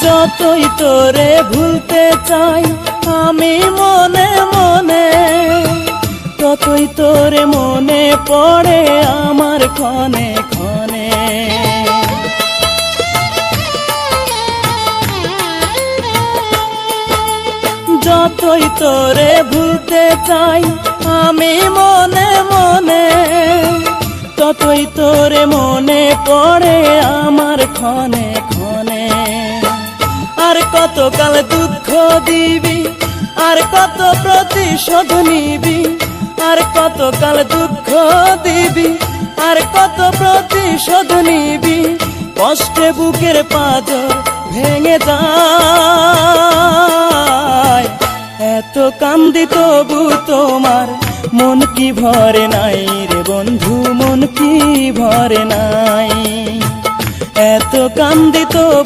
যতই তোরে ভুলতে চাই আমি মনে মনে, ততই তোরে মনে পড়ে আমার ক্ষণে ক্ষণে। যতই তোরে ভুলতে চাই আমি মনে মনে, ততই তোরে মনে পড়ে আমার ক্ষণে ক্ষণে। আর কতকাল দুঃখ দিবি, আর কত প্রতিশোধ নিবি, আর কতকাল দুঃখ দিবি, আর কত প্রতিশোধ নিবি। কষ্টে বুকের পাঁজর ভেঙে যায়, এত কান্দি তবু তোমার মন কি ভরে নাই রে বন্ধু, মন কি ভরে নাই। এত কান্দি তবু